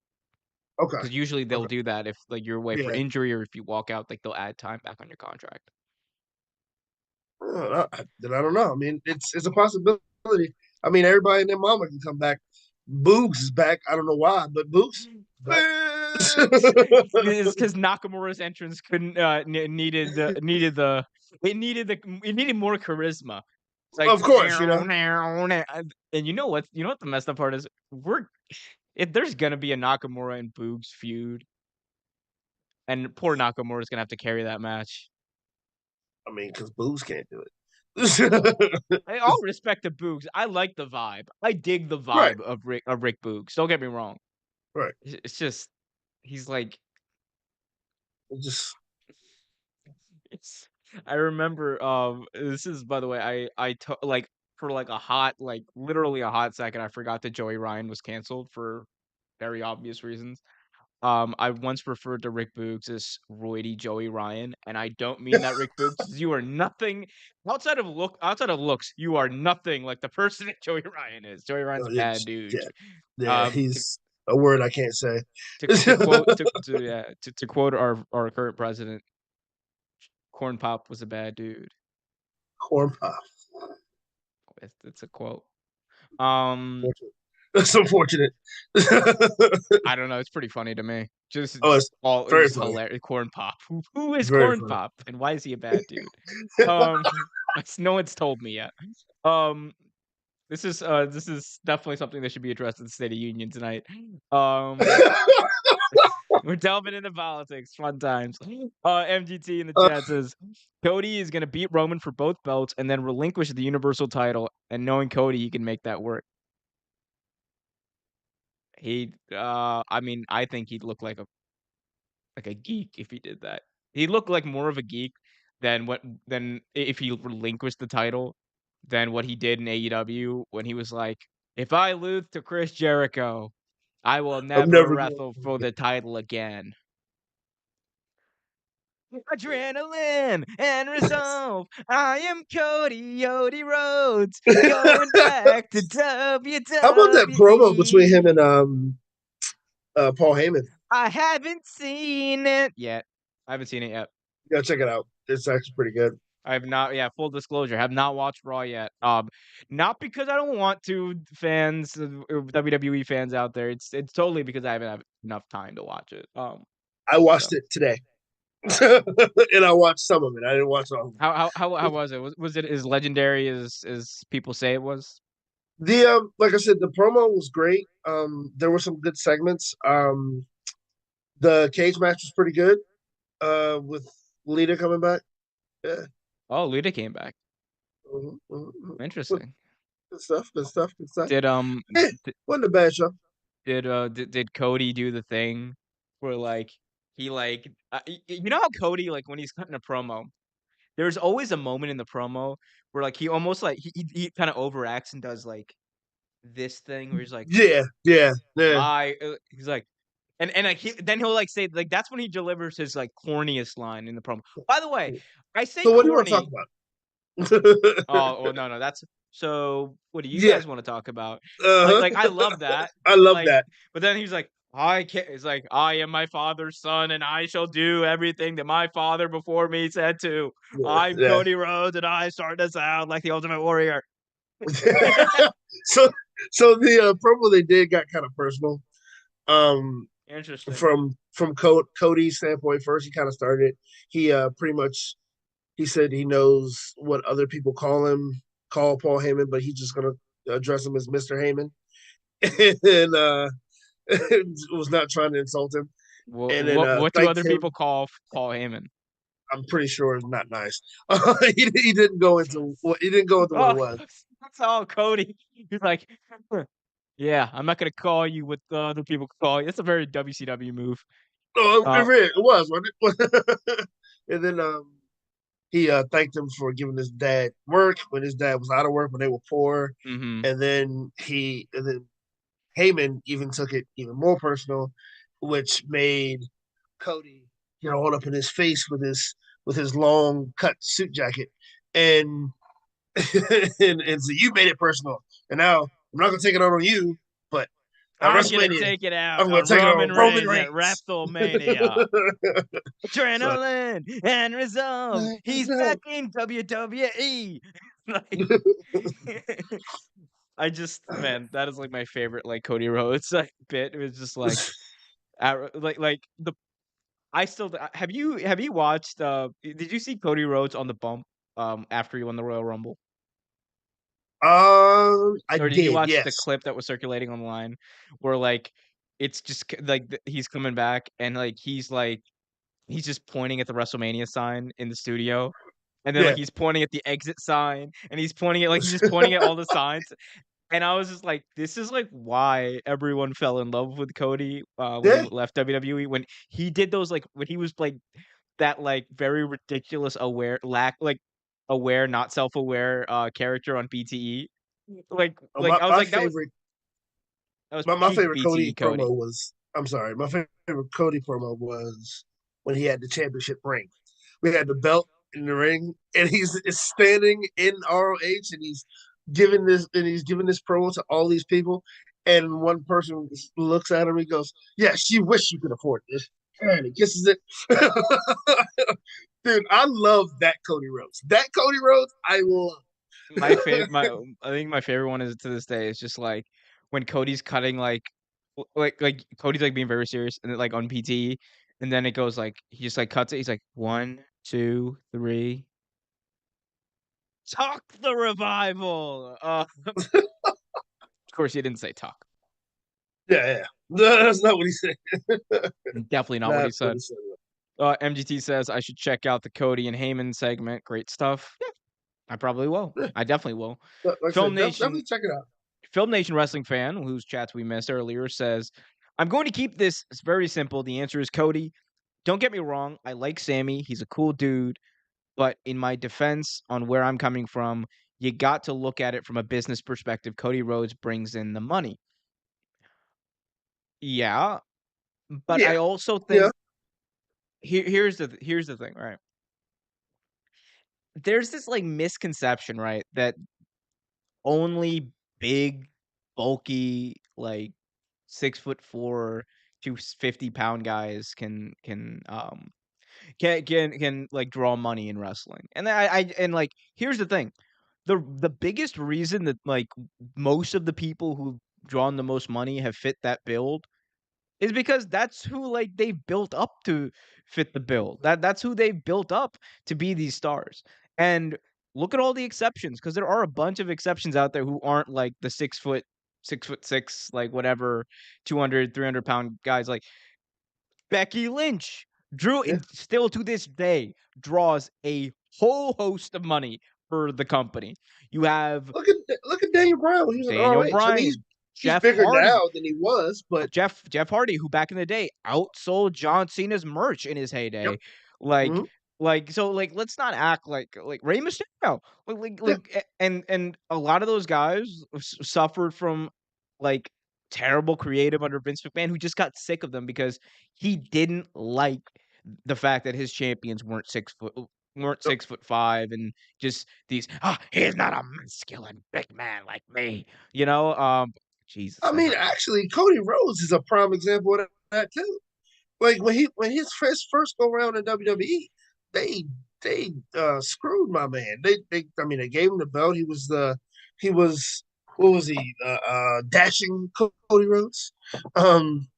Okay. Because usually they'll Okay. do that if like you're away for Yeah. injury or if you walk out, like they'll add time back on your contract. Then I don't know. I mean, it's a possibility. I mean, everybody and their mama can come back. Boogs is back. I don't know why, but Boogs is back. Boogs! It's because Nakamura's entrance couldn't it needed more charisma. It's like Of course, you know. and you know what the messed up part is? If there's gonna be a Nakamura and Boogs feud, and poor Nakamura's gonna have to carry that match. I mean, because Boogs can't do it. All respect to Boogs. I like the vibe. I dig the Right, vibe of Rick Boogs. Don't get me wrong. right. It's just he's like It just it's I remember this is by the way like for like a hot like literally a hot second I forgot that Joey Ryan was canceled for very obvious reasons. I once referred to Rick Boogs as roidy Joey Ryan, and I don't mean that, Rick Boogs. You are nothing outside of looks. You are nothing like the person that Joey Ryan is. Joey Ryan's a bad dude. yeah, yeah. Um, to He's a word I can't say. to quote yeah, to quote our current president, Corn Pop was a bad dude. Corn pop. It's a quote. Um, That's unfortunate. I don't know. It's pretty funny to me. Oh, it's It very was funny. hilarious. Corn Pop. Who is Very Corn funny. Pop, and why is he a bad dude? Um, no one's told me yet. Um, this is definitely something that should be addressed in the State of Union tonight. Um, we're delving into politics, fun times. MGT in the uh, chat says Cody is gonna beat Roman for both belts and then relinquish the Universal title. And knowing Cody, he can make that work. I mean, I think he'd look like a geek if he did that. He looked like more of a geek than if he relinquished the title than what he did in AEW when he was like, "If I lose to Chris Jericho, I will I'm never never going. wrestle for the title again." Adrenaline and resolve. I am Cody Yodi Rhodes going back to How about that promo between him and WWE. Paul Heyman? I haven't seen it yet. I haven't seen it yet. You gotta check it out. It's actually pretty good. I have not, yeah, full disclosure, have not watched Raw yet. Not because I don't want to, fans, WWE fans out there. It's totally because I haven't had enough time to watch it. I So watched it today, and I watched some of it. I didn't watch all of how it. was it? Was it as legendary as people say it was? The like I said, the promo was great. There were some good segments. The cage match was pretty good. With Lita coming back. Yeah. Oh, Lita came back. Good Interesting. stuff. Good stuff. Good stuff. Did Yeah, d- wasn't a bad show. did Cody do the thing where like he like you know how Cody like when he's cutting a promo, there's always a moment in the promo where like he almost like he kind of overacts and does like this thing where he's like Yeah, yeah, yeah. he's like and like then he'll like say like that's when he delivers his like corniest line in the promo. By the way, I say So what do you want to talk corny. about? Oh, well, no, that's so what do you Yeah. guys wanna talk about? Uh Like, I love that, I but, love like that. but then he's like, "I can't." It's like, "I am my father's son, and I shall do everything that my father before me said to. I'm Yeah. Cody Rhodes, and I start to sound like the Ultimate Warrior." so so the promo they did got kind of personal. Um, Interesting. from Cody's standpoint, first he kind of started. He pretty much he said he knows what other people call Paul Heyman, but he's just gonna address him as Mr. Heyman, and was not trying to insult him. And then What do thanked other people him. call Paul Heyman? I'm pretty sure it's not nice. He didn't go into what it Oh, was. that's all Cody. He's like, "Yeah, I'm not gonna call you what the other people call you." It's a very WCW move. No, Uh, it was, wasn't it? And then he thanked him for giving his dad work when his dad was out of work when they were poor. mhm. And then Heyman even took it even more personal, which made Cody get all up in his face with his long cut suit jacket. And and so you made it personal. And now I'm not gonna take it out on you, but at I'm gonna WrestleMania, take it out I'm gonna on take it Roman on Roman Reigns at Reigns. WrestleMania. So Adrenaline and resolve. He's back in WWE. Like, I just man, that is like my favorite like Cody Rhodes like bit. It was just like, like the I still have you watched? Did you see Cody Rhodes on the bump after he won the Royal Rumble? I Or did you did, watch the yes. clip that was circulating online where, like, it's just like, he's coming back and, like, he's just pointing at the WrestleMania sign in the studio, and then, like, Yeah. he's pointing at the exit sign, and he's pointing at like, he's just pointing at all the signs, and I was just like, "This is, like, why everyone fell in love with Cody, when he Yeah. left WWE." When he did those, like when he was, like, that, like, very ridiculous aware, not self-aware, character on BTE. I was My like, favorite that was my peak favorite BTE Cody Cody. promo was I'm sorry, my favorite Cody promo was when he had the championship ring. We had the belt in the ring, and he's standing in ROH, and he's giving this promo to all these people, and one person looks at him and goes, "Yes, you wish you could afford this," and he kisses it. Dude, I love that Cody Rhodes. That Cody Rhodes, I love. My I think my favorite one is to this day is just, like, when Cody's cutting, Cody's, like, being very serious and then, like, on PTE, and then it goes, like he just, like, cuts it, he's like, "1, 2, 3, talk the revival!" Of course, he didn't say talk. Yeah, yeah. No, that's not what he said. Definitely not what Not he what said. he said. MGT says, "I should check out the Cody and Heyman segment. Great stuff." Yeah, I probably will. Yeah, I definitely will. like I Film said, Nation definitely check it out. Film Nation wrestling fan, whose chats we missed earlier, says, "I'm going to keep this very simple. The answer is Cody. Don't get me wrong. I like Sammy. He's a cool dude. But in my defense on where I'm coming from, you got to look at it from a business perspective. Cody Rhodes brings in the money. Yeah, but Yeah, I also yeah, think here's the thing, right? There's this like misconception, right, that only big, bulky, like 6'4", 250-pound guys can can like draw money in wrestling. And and like here's the thing. The biggest reason that like most of the people who've drawn the most money have fit that build is because that's who, like, they built up to fit the bill. That's who they built up to be these stars. And look at all the exceptions, because there are a bunch of exceptions out there who aren't like the 6'6", like whatever, 200, 300 pound guys. Like Becky Lynch drew Yeah. and still to this day draws a whole host of money for the company. You have Look at Daniel Bryan when he was in Daniel ROH. I mean, he's Bryan, he's Jeff bigger Hardy, now than he was, but Jeff Hardy, who back in the day outsold John Cena's merch in his yep. heyday. Like Hmm. so like let's not act like Rey Mysterio. Yeah. And a lot of those guys suffered from like terrible creative under Vince McMahon, who just got sick of them because he didn't like the fact that his champions weren't Yep. 6'5" and just these he's not a masculine big man like me. Jesus, I mean, actually, Cody Rhodes is a prime example of that too. Like when his first go around in WWE, they they screwed my man. They I mean they gave him the belt. He was what was he dashing Cody Rhodes, um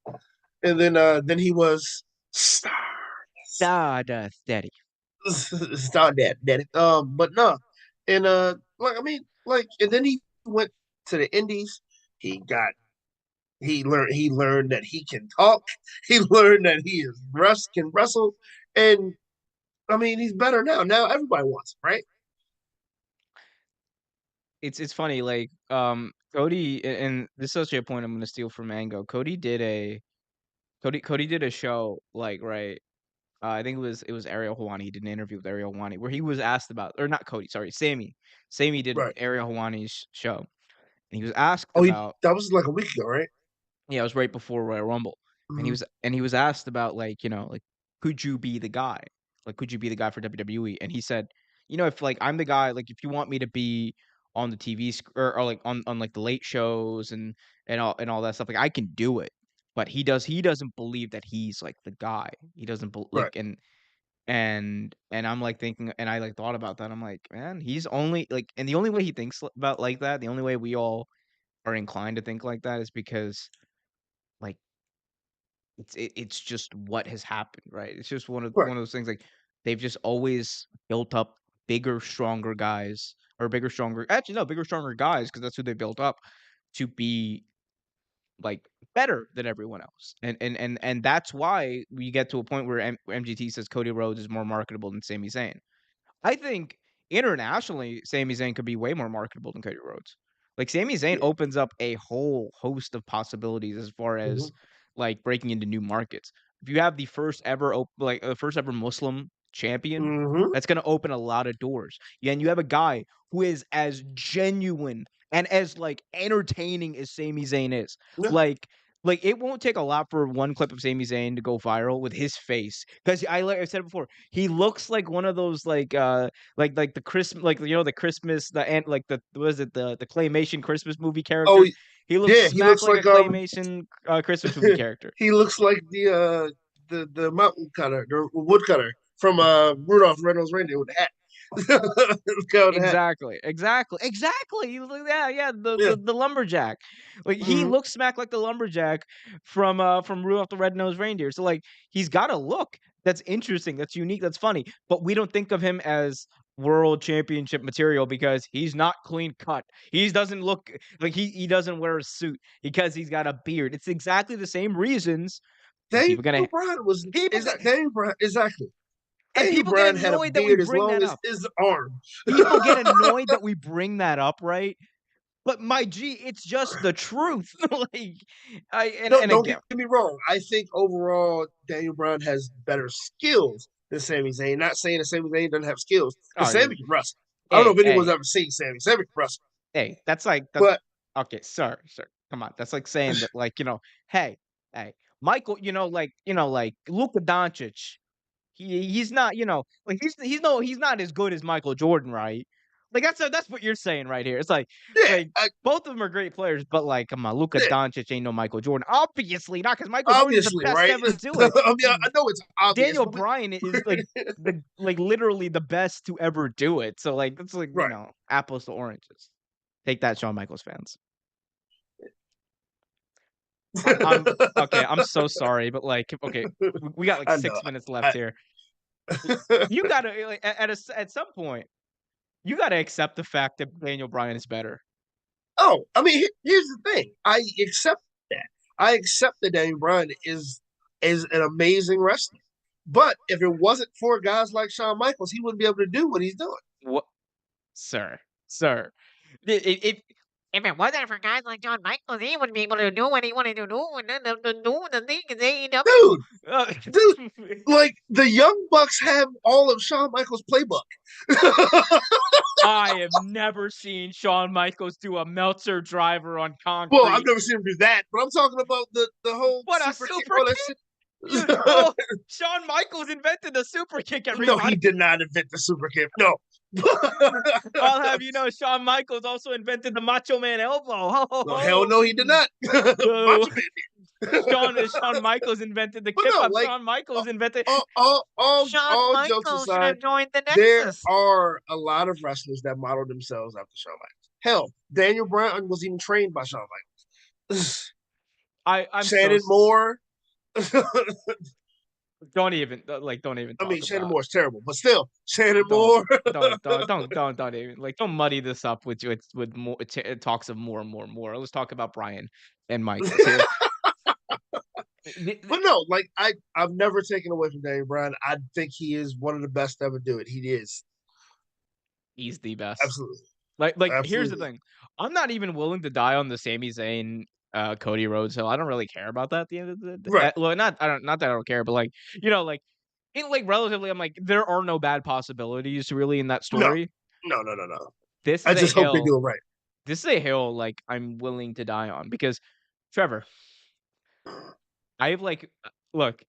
then he was star Stardust Daddy. star daddy. But no, and like I mean like and then he went to the Indies. He got he learned that he can talk. He learned that he is can wrestle, and I mean he's better now. Now everybody wants him, right? It's funny, like, Cody, and this is actually a point I'm gonna steal from Mango. Cody did a show, like, right, I think it was Ariel Helwani. He did an interview with Ariel Helwani where he was asked about, or not Cody, sorry, Sammy. Sammy did Right. Ariel Helwani's show, and he was asked Oh, he about. that was like a week ago, right? Yeah, it was right before Royal Rumble, and Mm-hmm. he was asked about, like, like, "Could you be the guy? Like, could you be the guy for WWE?" And he said, "If, like, I'm the guy, like, if you want me to be on the TV or, like, on, like, the late shows and all that stuff, like, I can do it." But he doesn't believe that he's, like, the guy. He doesn't bel Right. like, and I'm, like, thinking, and I, like, thought about that. I'm like, "Man, he's only, like," and the only way he thinks about like that, the only way we all are inclined to think like that is because, like, it's just what has happened, right? It's just Right. one of those things, like, they've just always built up bigger, stronger guys, or bigger, stronger, actually, no, bigger, stronger guys, because that's who they built up to be, like, better than everyone else. And that's why we get to a point where MGT says Cody Rhodes is more marketable than Sami Zayn. I think internationally, Sami Zayn could be way more marketable than Cody Rhodes. Like, Sami Zayn Yeah. opens up a whole host of possibilities as far Mm-hmm. as, like, breaking into new markets. If you have the first ever the first ever Muslim champion, Mm-hmm. that's gonna open a lot of doors. Yeah, and you have a guy who is as genuine and as, like, entertaining as Sami Zayn is. Yeah. Like it won't take a lot for one clip of Sami Zayn to go viral with his face, because like I said before, he looks like one of those, like the Christmas, like, the Christmas, the and like the what is it, the claymation Christmas movie Oh characters. He looks yeah, he smack looks like a like claymation Christmas movie character. he looks like the mountain cutter, the woodcutter from Rudolph the Red-Nosed Reindeer with the hat. The guy with the hat. Exactly. Yeah, yeah, the Yeah. the lumberjack. Like, he Mm-hmm. looks smack like the lumberjack from Rudolph the Red-Nosed Reindeer. So, like, he's got a look that's interesting, that's unique, that's funny, but we don't think of him as world championship material because he's not clean cut. He doesn't look like he doesn't wear a suit because he's got a beard. It's exactly the same reasons, and Daniel Bryan was people is get that Daniel Bryan exactly. and Daniel people get Bryan had a annoyed that we beard as bring long that as up. his arm. People get annoyed that we bring that up, right? But my G, it's just the truth. Like, I No, and don't get again, me wrong. I think overall Daniel Bryan has better skills than Sami Zayn. Not saying that Sami Zayn doesn't have skills because oh, Sami can wrestle. I don't know hey, if anyone's hey, ever seen Sami. Sami can wrestle, hey, that's like that. but Okay, sir, come on. That's like saying that, like, hey, hey, Michael, like Luka Doncic. He's not, like, he's no he's not as good as Michael Jordan, right? Like that's what you're saying right here. It's Yeah, like both of them are great players, but like come on, Luka yeah, Doncic ain't no Michael Jordan. Obviously not, because Michael Jordan is the obviously, best to right? ever do I it. mean, I know it's obvious, Daniel but Bryan is the like literally the best to ever do it. So like it's like, right. apples to oranges. Take that, Shawn Michaels fans. I'm okay. I'm so sorry, but like, okay, we got like I know. 6 minutes left I, here. You gotta like, at some point, you gotta accept the fact that Daniel Bryan is better. oh, I mean, here's the thing. I accept that. I accept that Daniel Bryan is an amazing wrestler. But if it wasn't for guys like Shawn Michaels, he wouldn't be able to do what he's doing. What, sir, sir? If it wasn't for guys like John Michaels, he wouldn't be able to do what he wanted to do, and then the thing is AEW. Dude, dude, like the Young Bucks have all of Shawn Michaels' playbook. I have never seen Shawn Michaels do a Meltzer driver on Well, I've concrete. never seen him do that, but I'm talking about the whole What, a super kick, super all that kick? shit. You oh, Shawn Michaels invented the super kick, No, he everybody. did not invent the super kick. No. I'll have you know, Shawn Michaels also invented the Macho Man elbow. Ho ho No, hell ho! no, he did not. So Macho Man did. Shawn Michaels invented the But kip no, up. like Shawn Michaels invented. Shawn all jokes Michaels should aside, have joined the there Nexus. are a lot of wrestlers that model themselves after Shawn Michaels. Hell, Daniel Bryan was even trained by Shawn Michaels. I'm so Shannon Moore. don't even I mean, talk Shannon about. Moore is terrible, but still, Shannon Don't Moore. don't even like don't muddy this up with more talks of more and more and more. Let's talk about Brian and Michaels here. But no, like I've never taken away from Daniel Bryan. I think he is one of the best to ever do it. He is He's the best. absolutely, Like here's the absolutely thing. I'm not even willing to die on the Sami Zayn Cody Rhodes hill. I don't really care about that at the end of right. well, not that I don't care, but like, like in like relatively I'm like there are no bad possibilities really in that No, story. no. This I is a just hope they hill. do it right. This is a hill like I'm willing to die on because Trevor, I've like look,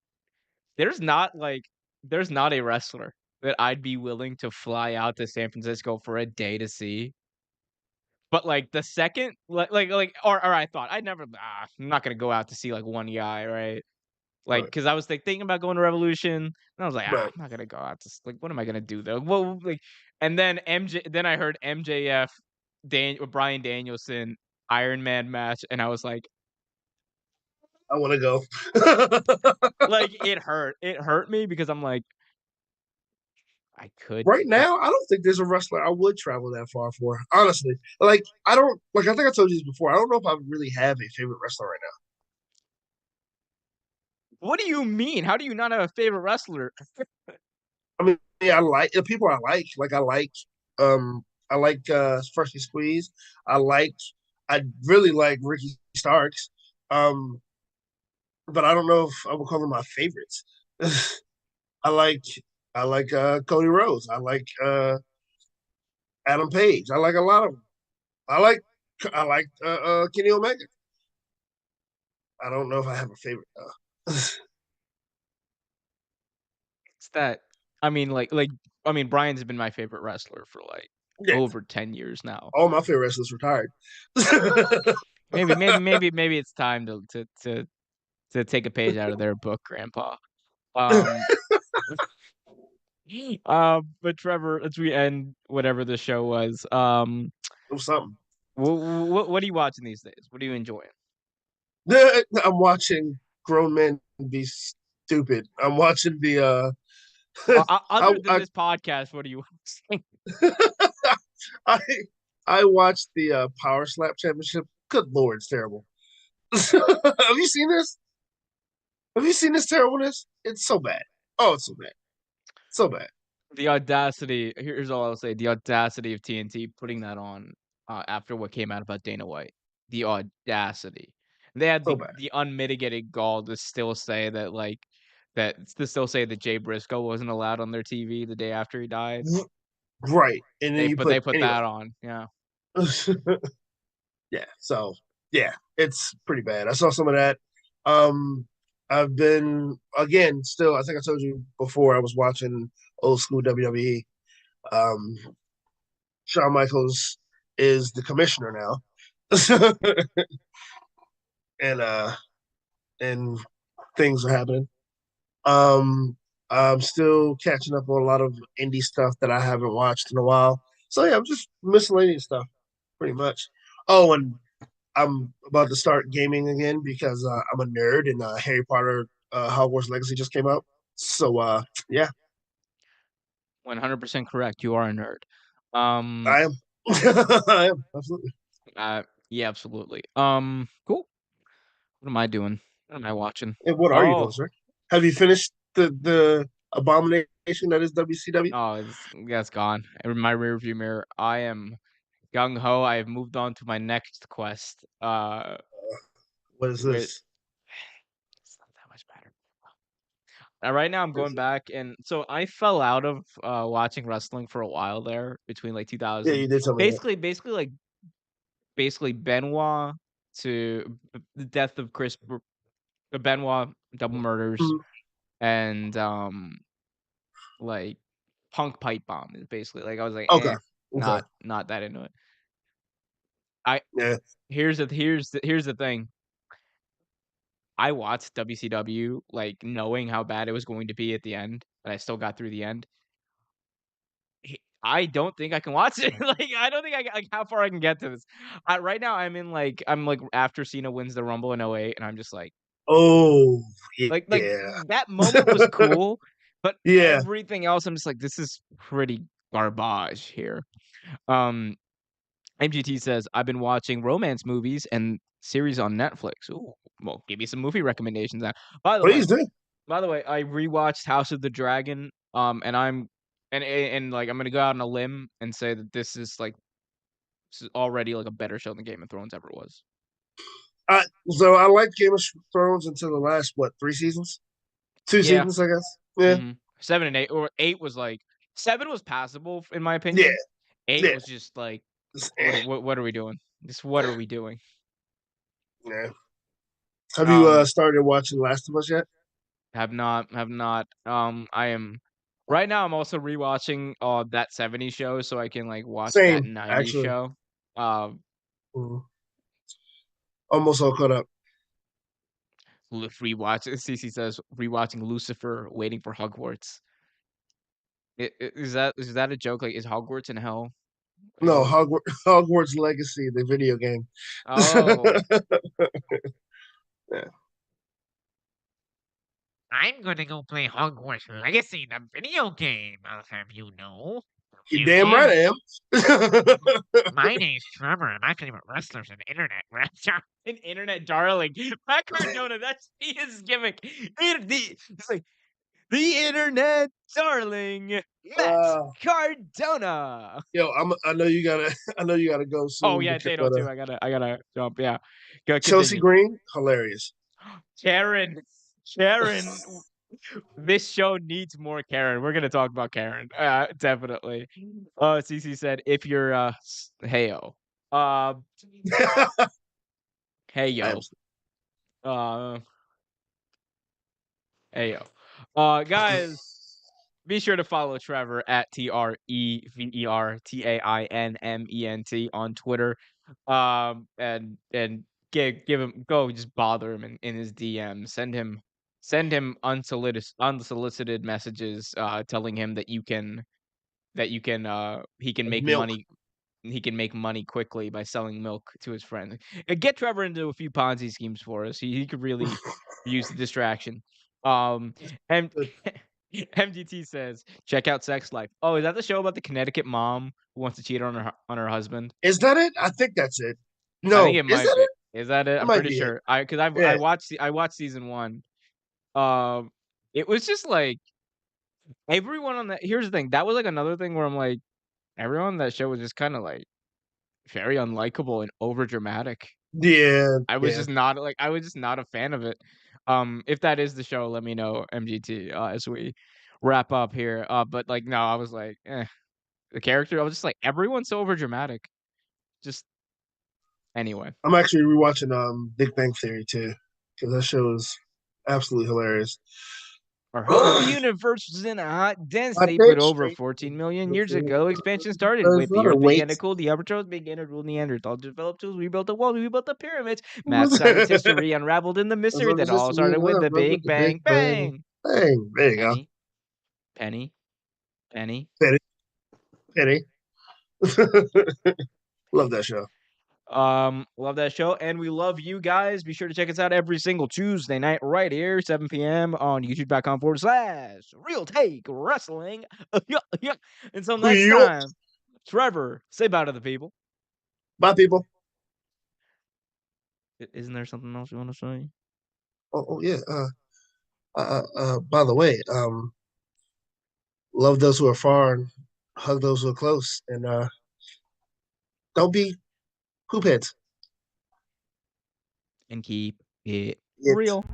there's not like there's not a wrestler that I'd be willing to fly out to San Francisco for a day to see. But, like, the second or I thought, I'm not gonna go out to see, like, one guy, right? Like, Right, because I was, like, thinking about going to Revolution, and I was like, right. I'm not gonna go out to like, what am I gonna do, though?" Well, like and then I heard MJF, Bryan Danielson, Iron Man match, and I was I want to go. it hurt. It hurt me because I'm like, I could Right I now, I don't think there's a wrestler I would travel that far for. Honestly, like I don't like. I think I told you this before. I don't know if I really have a favorite wrestler right What do you mean? How do you not have a favorite wrestler? now. I mean, yeah, I like the people I like. Like I like Freshly Squeeze. I like I really like Ricky Starks. Um, but I don't know if I would call them my favorites. I like I like Cody Rhodes. I like Adam Page. I like a lot of them. I like I like Kenny Omega. I don't know if I have a favorite though. It's that I mean, I mean, Brian's been my favorite wrestler for, like, Yeah, over 10 years now. all my favorite wrestlers retired. Maybe it's time to take a page out of their book, Grandpa. Um, but Trevor, as we end whatever the show was, Or something. what are you watching these days? What are you enjoying? I'm watching grown men be stupid. I'm watching the Other than I this podcast, what are you watching? I I watched the Power Slap Championship. Good lord, it's terrible. Have you seen this? Have you seen this terribleness? It's so bad. Oh, it's so bad. So bad. The audacity here's all I'll say, the audacity of TNT putting that on, after what came out about Dana White. The audacity. They had So bad. the unmitigated gall to still say that, to still say that Jay Briscoe wasn't allowed on their TV the day after he died. Right. And then you They put put anyway. that on, yeah. Yeah. So yeah, it's pretty bad. I saw some of that. Um, I've been again still. I think I told you before. I was watching old school WWE. Um, Shawn Michaels is the commissioner now, and and things are happening. I'm still catching up on a lot of indie stuff that I haven't watched in a while. So yeah, I'm just miscellaneous stuff, pretty much. Oh, and I'm about to start gaming again because I'm a nerd, and Harry Potter Hogwarts Legacy just came out. So yeah, 100% correct. You are a nerd. Um, I am. I am absolutely. yeah, absolutely. Cool. What am I doing? What am I watching? And what are you doing, Oh, sir? Have you finished the abomination that is WCW? oh, that's gone. In my rearview mirror, I am gung ho. I have moved on to my next quest. What is With this? it's not that much better. Right now I'm What is going it? back and so I fell out of watching wrestling for a while there between like Yeah, 2000 you did tell me that. basically Benoit to the death of the Benoit double murders Mhm. and like Punk pipe bomb is basically like I was like Okay. Okay. not that into it. I Yeah. here's the thing. I watched WCW like knowing how bad it was going to be at the end, and I still got through the end. I don't think I can watch it. Like, I don't think like, how far I can get to this. Right now, I'm, like, after Cena wins the Rumble in '08, and I'm just Oh, like, yeah. that moment was cool, but Yeah. everything else, I'm just like, "This is pretty garbage here." Um, MGT says, "I've been watching romance movies and series on Netflix." Ooh, well, give me some movie recommendations now. By the way Please do. by the way, I rewatched House of the Dragon, and like, I'm gonna go out on a limb and say that this is already, like, a better show than Game of Thrones ever was. So I like Game of Thrones until the last what 3 seasons, two Yeah, seasons, I guess. Yeah. mhm. 7 and 8 or 8 was, like 7 was passable in my Yeah. opinion. 8 Yeah. was just, like, Just, eh. what are we doing? Just what are we doing? Yeah. Have you Um, started watching Last of Us yet? have not, I am right now, I'm also rewatching, That '70s Show so I can, like, watch That Same, '90s actually. Show. Um Mhm. Almost all caught up. Rewatch CC says, "Rewatching Lucifer, waiting for Hogwarts." Is that a joke? Like, is Hogwarts in hell? Like, No, what Hogwarts Legacy, the video game. Oh. Yeah. I'm gonna go play Hogwarts Legacy, the video game. I'll have you know. You You damn right did. I am. My name's Trevor, and my favorite wrestler's an internet wrestler. An internet darling. Matt Cardona, that's his gimmick. It's like, "The internet darling, Matt uh, Cardona." yo, I know you gotta I know you gotta go Oh, soon, yeah, Tato but too. I gotta jump, yeah. Go Chelsea continue. Green, hilarious. Karen. Karen. This show needs more Karen. We're gonna talk about Karen, definitely. CC said, "If you're heyo, uh, hey I am yo, uh, hey yo, guys, be sure to follow Trevor at TreverTainment on Twitter, and give him go just bother him in his DM. Send him unsolicited messages, telling him that you can milk. he can make money quickly by selling milk to his friends. Get Trevor into a few Ponzi schemes for us. He could really use the distraction. Um, and MGT says, check out Sex Life. Oh, is that the show about the Connecticut mom who wants to cheat on her husband? Is that it? I think that's it. I think No, it is might that be. it? Is that it? That I'm might pretty be it. sure. Because Yeah. I watched season one. Um, it was just like everyone on that. Here's the thing. That was like another thing where I'm like, everyone on that show was just kind of like very unlikable and overdramatic. Yeah, yeah. I was just not a fan of it. If that is the show, let me know, MGT, as we wrap up here. But like, no, I was like, the character. I was just like, everyone's so overdramatic. Just anyway. I'm actually rewatching Big Bang Theory too because that show is absolutely hilarious. Our whole universe was in a hot dense I state, think but over straight 14 million years ago, expansion started. With the Earth began to cool, the Albatross began to rule Neanderthals, developed tools, we built the walls, we built the pyramids. Math, science, history unraveled in the mystery that all started with the Big Bang Bang. Bang. There you go. Penny, penny, penny. Pity. Pity. Love that show. Love that show, and we love you guys. Be sure to check us out every single Tuesday night right here, 7 p.m. on youtube.com/Real Take Wrestling. Until next time, Trevor, say bye to the people. Bye, people. Isn't there something else you want to say? Oh yeah. By the way, love those who are far and hug those who are close, and don't be poop heads. And keep it It's real.